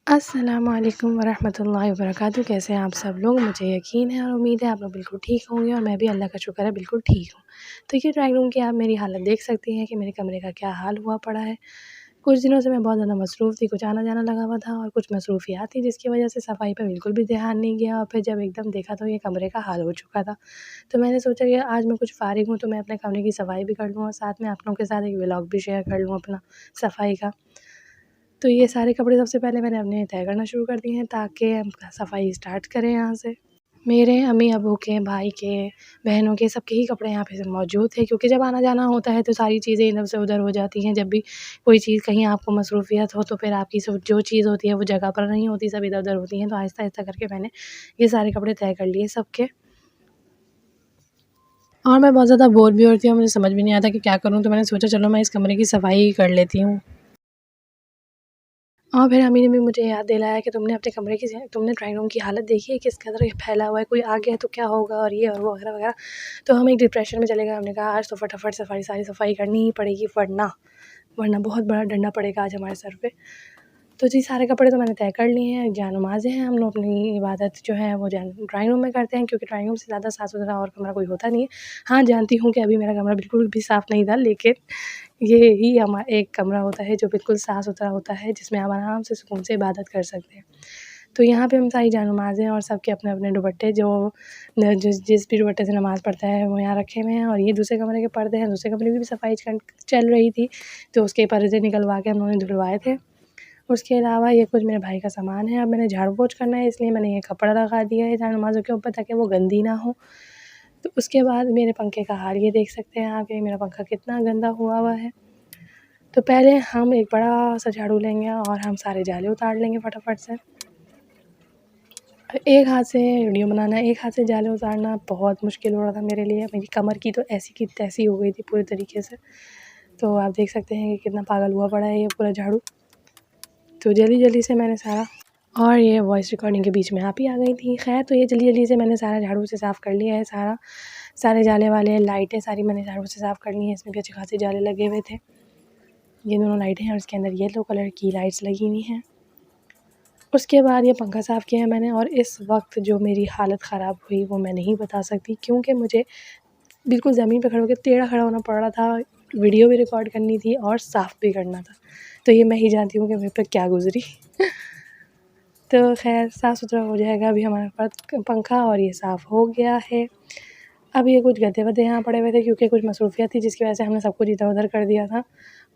अस्सलामुअलैकुम वरहमतुल्लाहि वबरकातुहू। कैसे हैं आप सब लोग? मुझे यकीन है और उम्मीद है आप लोग बिल्कुल ठीक होंगे और मैं भी अल्लाह का शुक्र है बिल्कुल ठीक हूँ। तो ये ड्राइंग रूम की आप मेरी हालत देख सकती हैं कि मेरे कमरे का क्या हाल हुआ पड़ा है। कुछ दिनों से मैं बहुत ज़्यादा मसरूफ़ थी, कुछ आना-जाना लगा हुआ था और कुछ मसरूफ़ियात थी जिसकी वजह से सफ़ाई पे बिल्कुल भी ध्यान नहीं गया और फिर जब एकदम देखा तो ये कमरे का हाल हो चुका था। तो मैंने सोचा कि आज मैं कुछ फ़ारिग हूँ तो मैं अपने कमरे की सफ़ाई भी कर लूँ और साथ में आप लोगों के साथ एक व्लॉग भी शेयर कर लूँ अपना सफ़ाई का। तो ये सारे कपड़े सबसे पहले मैंने अपने तय करना शुरू कर दिए हैं ताकि हम सफ़ाई स्टार्ट करें यहाँ से। मेरे अम्मी-अब्बू के, भाई के, बहनों के सबके ही कपड़े यहाँ पे सब मौजूद थे क्योंकि जब आना-जाना होता है तो सारी चीज़ें इधर से उधर हो जाती हैं। जब भी कोई चीज़ कहीं आपको मसरूफ़ियत हो तो फिर आपकी सब जो चीज़ होती है वो जगह पर नहीं होती, सब इधर-उधर होती हैं। तो आहिस्ता-आहिस्ता करके मैंने ये सारे कपड़े तय कर लिए सबके। और मैं बहुत ज़्यादा बोर भी हो रही थी और मुझे समझ भी नहीं आता कि क्या करूँ? तो मैंने सोचा चलो मैं इस कमरे की सफ़ाई ही कर लेती हूँ। और फिर अम्मी ने भी मुझे याद दिलाया कि तुमने ड्राइंग रूम की हालत देखी है किस कदर फैला हुआ है, कोई आ गया तो क्या होगा और ये और वो वगैरह-वगैरह। तो हम एक डिप्रेशन में चले गए। हमने कहा आज तो फटाफट सारी सफाई करनी ही पड़ेगी वरना बहुत बड़ा डंडा पड़ेगा आज हमारे सर पे। तो जी सारे कपड़े तो मैंने तय कर लिए हैं। जानमाज़ें हैं, हम लोग अपनी इबादत जो है वो ड्राइंग रूम में करते हैं क्योंकि ड्राइंग रूम से ज़्यादा साफ़-सुथरा और कमरा कोई होता नहीं है। हाँ, जानती हूँ कि अभी मेरा कमरा बिल्कुल भी साफ़ नहीं था, लेकिन ये ही एक कमरा होता है जो बिल्कुल साफ़-सुथरा होता है जिसमें आप आराम से सुकून से इबादत कर सकते हैं। तो यहाँ पे हम सारी जानमाज़ें और सबके अपने-अपने दुपट्टे जो जिस भी दुपट्टे से नमाज़ पढ़ता है वो यहाँ रखे हुए हैं। और ये दूसरे कमरे के पर्दे हैं, दूसरे कमरे की भी सफाई चल रही थी, तो उसके पर्दे निकलवा के हम लोगों ने धुलवाए थे। उसके अलावा ये कुछ मेरे भाई का सामान है। अब मैंने झाड़ू-पोंछ करना है इसलिए मैंने ये कपड़ा लगा दिया है जानमाज़ों के ऊपर ताकि वो गंदी ना हो। तो उसके बाद मेरे पंखे का हाल ये देख सकते हैं आप, ये मेरा पंखा कितना गंदा हुआ है। तो पहले हम एक बड़ा-सा झाड़ू लेंगे और हम सारे जाले उतार लेंगे फटाफट से। एक हाथ से वीडियो बनाना, एक हाथ से जाले उतारना बहुत मुश्किल हो रहा था मेरे लिए। मेरी कमर की तो ऐसी की तैसी हो गई थी पूरी तरीके से। तो आप देख सकते हैं कि कितना पागल हुआ पड़ा है ये पूरा झाड़ू। तो जल्दी-जल्दी से मैंने सारा, और ये वॉइस रिकॉर्डिंग के बीच में आप ही आ गई थी। ख़ैर तो ये जल्दी-जल्दी से मैंने सारा झाड़ू से साफ़ कर लिया है सारे जाले वाले लाइटें सारी मैंने झाड़ू से साफ़ कर ली हैं। इसमें भी अच्छे खासे जाले लगे हुए थे। ये दोनों लाइटें हैं और इसके अंदर येलो कलर की लाइट्स लगी हुई हैं। उसके बाद ये पंखा साफ़ किया है मैंने और इस वक़्त जो मेरी हालत ख़राब हुई वो मैं नहीं बता सकती क्योंकि मुझे बिल्कुल ज़मीन पे खड़े होके टेढ़ा खड़ा होना पड़ रहा था। वीडियो भी रिकॉर्ड करनी थी और साफ़ भी करना था। तो ये मैं ही जानती हूँ कि मेरे पे क्या गुज़री। तो ख़ैर साफ़-सुथरा हो जाएगा अभी हमारे पास पंखा और ये साफ़ हो गया है। अब ये कुछ गद्दे-वद्दे यहाँ पड़े हुए थे क्योंकि कुछ मसरूफ़ियत थी जिसकी वजह से हमने सब कुछ इधर-उधर कर दिया था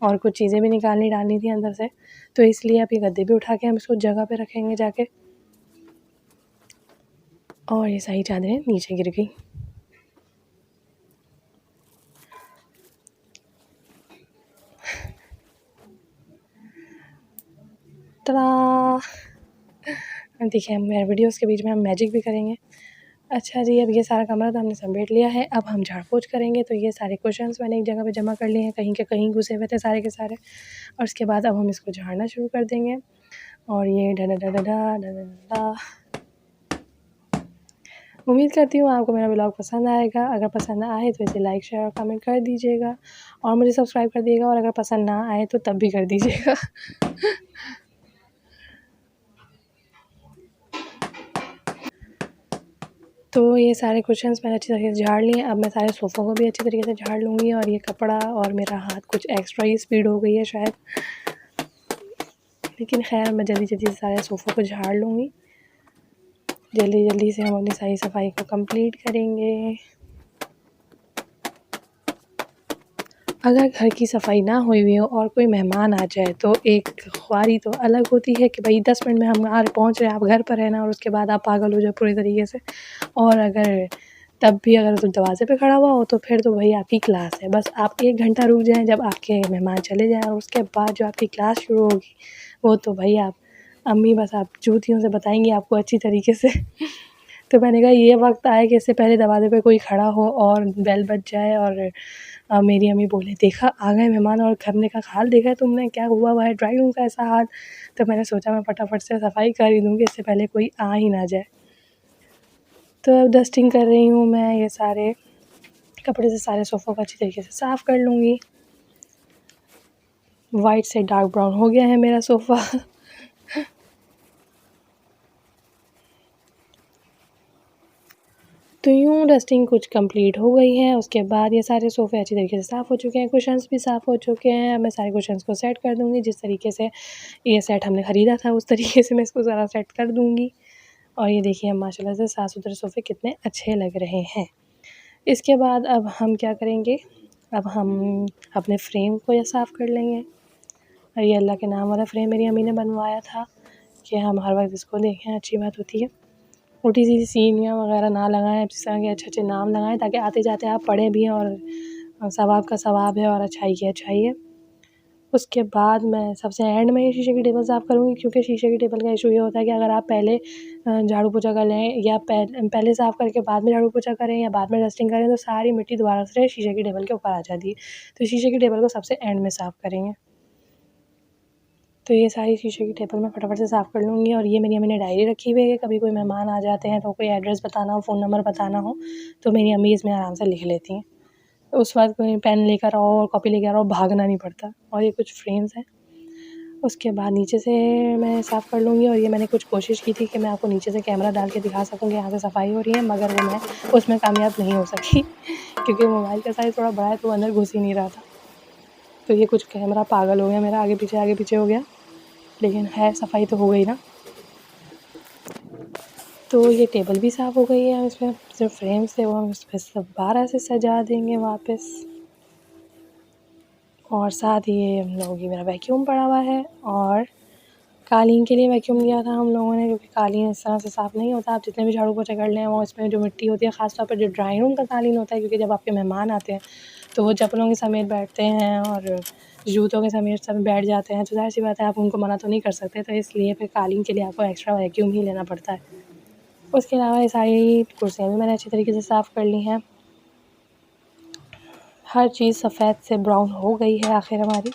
और कुछ चीज़ें भी डालनी थी अंदर से। तो इसलिए अब ये गद्दे भी उठा के हम इसको जगह पे रखेंगे जाके। और ये सारी चादरें नीचे गिर गई। टा देखिए मेरे वीडियोज़ के बीच में हम मैजिक भी करेंगे। अच्छा जी, अब ये सारा कमरा तो हमने समेट लिया है। अब हम झाड़-पोंछ करेंगे। तो ये सारे कुशन्स मैंने एक जगह पे जमा कर लिए हैं, कहीं के कहीं घुसे हुए थे सारे के सारे। और उसके बाद अब हम इसको झाड़ना शुरू कर देंगे। और ये ढा ढा ढा ढा ढा ढा ढा ढा। उम्मीद करती हूँ आपको मेरा व्लॉग पसंद आएगा। अगर पसंद आए तो इसे लाइक, शेयर और कमेंट कर दीजिएगा और मुझे सब्सक्राइब कर दीजिएगा और अगर पसंद ना आए तो तब भी कर दीजिएगा। तो ये सारे कुशन्स मैंने अच्छी तरीके से झाड़ लिए। अब मैं सारे सोफ़ों को भी अच्छी तरीके से झाड़ लूँगी और ये कपड़ा और मेरा हाथ कुछ एक्स्ट्रा ही स्पीड हो गई है शायद। लेकिन ख़ैर मैं जल्दी-जल्दी से सारे सोफ़ों को झाड़ लूँगी। जल्दी-जल्दी से हम अपनी सारी सफाई को कंप्लीट करेंगे। अगर घर की सफाई ना हुई हुई हो और कोई मेहमान आ जाए तो एक ख्वारी तो अलग होती है कि भाई 10 मिनट में हम पहुँच रहे हैं, आप घर पर रहना और उसके बाद आप पागल हो जाओ पूरी तरीके से। और अगर तब भी अगर तुम दरवाज़े पे खड़ा हुआ हो तो फिर तो वही आपकी क्लास है। बस आप 1 घंटा रुक जाएँ जब आपके मेहमान चले जाएँ और उसके बाद जो आपकी क्लास शुरू होगी वो तो भाई आप अम्मी बस आप जूतियों से बताएँगी आपको अच्छी तरीके से। तो मैंने कहा ये वक़्त आए कि इससे पहले दरवाज़े पे कोई खड़ा हो और बेल बज जाए और मेरी अम्मी बोले देखा आ गए मेहमान और कमरे का हाल देखा है तुमने क्या हुआ हुआ है ड्राइंग रूम का ऐसा हाल। तो मैंने सोचा मैं फटाफट से सफाई कर ही दूँगी इससे पहले कोई आ ही ना जाए। तो अब डस्टिंग कर रही हूँ मैं, ये सारे कपड़े से सारे सोफ़ों को अच्छी तरीके से साफ़ कर लूँगी। वाइट से डार्क ब्राउन हो गया है मेरा सोफ़ा। तो यूँ डस्टिंग कुछ कंप्लीट हो गई है। उसके बाद ये सारे सोफ़े अच्छी तरीके से साफ़ हो चुके हैं, कुशन्स भी साफ़ हो चुके हैं। अब मैं सारे कुशन्स को सेट कर दूँगी, जिस तरीके से ये सेट हमने ख़रीदा था उस तरीके से मैं इसको ज़रा सेट कर दूँगी। और ये देखिए अब माशाल्लाह से साफ़-सुथरे सोफ़े कितने अच्छे लग रहे हैं। इसके बाद अब हम क्या करेंगे, अब हम अपने फ्रेम को ये साफ़ कर लेंगे। और ये अल्लाह के नाम वाला फ्रेम मेरी अम्मी ने बनवाया था कि हम हर वक्त इसको देखें, अच्छी बात होती है। उल्टी-सीधी सीढ़ियाँ वगैरह ना लगाएँ, इस तरह के अच्छे-अच्छे नाम लगाएँ ताकि आते-जाते आप पढ़ें भी और सवाब का सवाब है और अच्छाई की अच्छाई है। उसके बाद मैं सबसे एंड में ये शीशे की टेबल साफ़ करूँगी, क्योंकि शीशे की टेबल का इशू ये होता है कि अगर आप पहले झाड़ू पोछा कर लें या पहले साफ़ करके बाद में झाड़ू पोछा करें या बाद में डस्टिंग करें तो सारी मिट्टी दोबारा से शीशे की टेबल के ऊपर आ जाती है। तो शीशे की टेबल को सबसे एंड में साफ़ करेंगे। तो ये सारी शीशे की टेबल मैं फटाफट से साफ़ कर लूँगी। और ये मेरी अम्मी ने डायरी रखी हुई है, कभी कोई मेहमान आ जाते हैं तो कोई एड्रेस बताना हो, फ़ोन नंबर बताना हो तो मेरी अम्मी इसमें आराम से लिख लेती हैं। उस वक़्त कोई पेन लेकर आओ और कॉपी लेकर आओ, भागना नहीं पड़ता। और ये कुछ फ्रेम्स हैं, उसके बाद नीचे से मैं साफ़ कर लूँगी। और ये मैंने कुछ कोशिश की थी कि मैं आपको नीचे से कैमरा डाल के दिखा सकूँ कि यहाँ से सफाई हो रही है, मगर वो मैं उसमें कामयाब नहीं हो सकी क्योंकि मोबाइल का साइज़ थोड़ा बड़ा है तो वो अंदर घुस ही नहीं रहा था। तो ये कुछ कैमरा पागल हो गया मेरा, आगे पीछे हो गया, लेकिन है सफाई तो हो गई ना। तो ये टेबल भी साफ़ हो गई है। हम इसमें जो फ्रेम्स थे वो हम इस पे दोबारा से सजा देंगे वापस। और साथ ही ये हम लोगों की मेरा वैक्यूम पड़ा हुआ है और कालीन के लिए वैक्यूम लिया था हम लोगों ने, क्योंकि कालीन इस तरह से साफ़ नहीं होता। आप जितने भी झाड़ू पोछा कर लें वो इसमें जो मिट्टी होती है, ख़ास तौर पर जो ड्राइंग रूम का कालीन होता है, क्योंकि जब आपके मेहमान आते हैं तो वो चप्पलों के समेत बैठते हैं और जूतों के समेत सब बैठ जाते हैं, तो ज़ाहिर सी बात है आप उनको मना तो नहीं कर सकते। तो इसलिए फिर कालीन के लिए आपको एक्स्ट्रा वैक्यूम ही लेना पड़ता है। उसके अलावा ये सारी कुर्सियाँ भी मैंने अच्छी तरीके से साफ़ कर ली हैं। हर चीज़ सफ़ेद से ब्राउन हो गई है आखिर हमारी।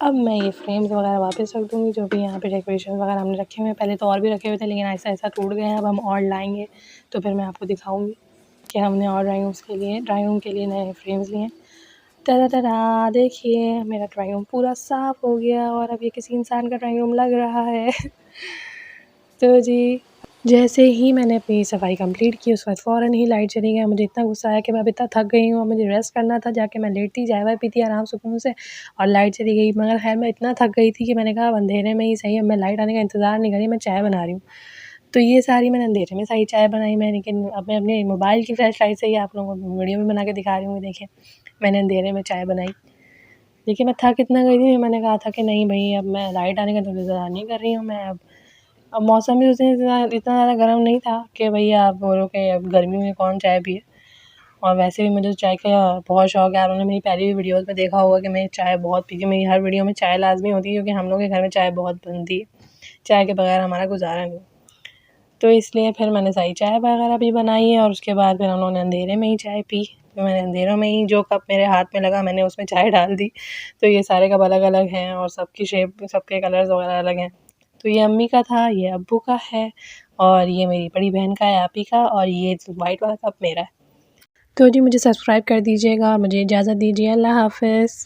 अब मैं ये फ्रेम्स वगैरह वापस रख दूँगी, जो भी यहाँ पे डेकोरेशन वगैरह हमने रखे हुए हैं। पहले तो और भी रखे हुए थे, लेकिन ऐसा टूट गए हैं। अब हम और लाएँगे तो फिर मैं आपको दिखाऊँगी कि हमने और ड्राइंग रूम के लिए नए फ्रेम्स लिए हैं। टा-टा-टा-टा! देखिए मेरा ड्राइंग रूम पूरा साफ़ हो गया और अब ये किसी इंसान का ड्राइंग रूम लग रहा है। तो जी, जैसे ही मैंने अपनी सफाई कंप्लीट की उसके बाद फ़ौरन ही लाइट चली गई। मुझे इतना गुस्सा आया कि मैं अब इतना थक गई हूँ, अब मुझे रेस्ट करना था। जाके मैं लेटी, चाय-वाय पीती आराम सुकून से और लाइट चली गई। मगर ख़ैर मैं इतना थक गई थी कि मैंने कहा अब अंधेरे में ही सही, अब मैं लाइट आने का इंतज़ार नहीं कर रही, मैं चाय बना रही हूँ। तो ये सारी मैंने अंधेरे में सारी चाय बनाई मैं, लेकिन अब मैं अपने मोबाइल की फ्लैश लाइट से ही आप लोगों को वीडियो भी बना के दिखा रही हूँ। देखिए, मैंने अंधेरे में चाय बनाई। देखिए मैं थक इतना गई थी, मैंने कहा था कि नहीं भई अब मैं लाइट आने का तो इंतज़ार नहीं कर रही हूँ मैं अब मौसम भी उस दिन इतना ज़्यादा गर्म नहीं था कि भैया आप बोलो कि अब गर्मी में कौन चाय पिए। और वैसे भी मुझे चाय का बहुत शौक़ है। आपने मेरी पहली भी वीडियोज़ में देखा होगा कि मैं चाय बहुत पीती हूँ। मेरी हर वीडियो में चाय लाज़मी होती है, क्योंकि हम लोग के घर में चाय बहुत बनती है। चाय के बगैर हमारा गुज़ारा नहीं। तो इसलिए फिर मैंने सारी चाय वगैरह भी बनाई है और उसके बाद फिर हम लोगों ने अंधेरे में ही चाय पी। तो मैंने अंधेरों में ही जो कप मेरे हाथ में लगा मैंने उसमें चाय डाल दी। तो ये सारे कप अलग-अलग हैं और सबकी शेप, सबके कलर्स वगैरह अलग हैं। तो ये अम्मी का था, ये अब्बू का है और ये मेरी बड़ी बहन का है आपी का, और ये वाइट वाला कप मेरा है। तो जी मुझे सब्सक्राइब कर दीजिएगा और मुझे इजाज़त दीजिए। अल्लाह हाफ़िज़।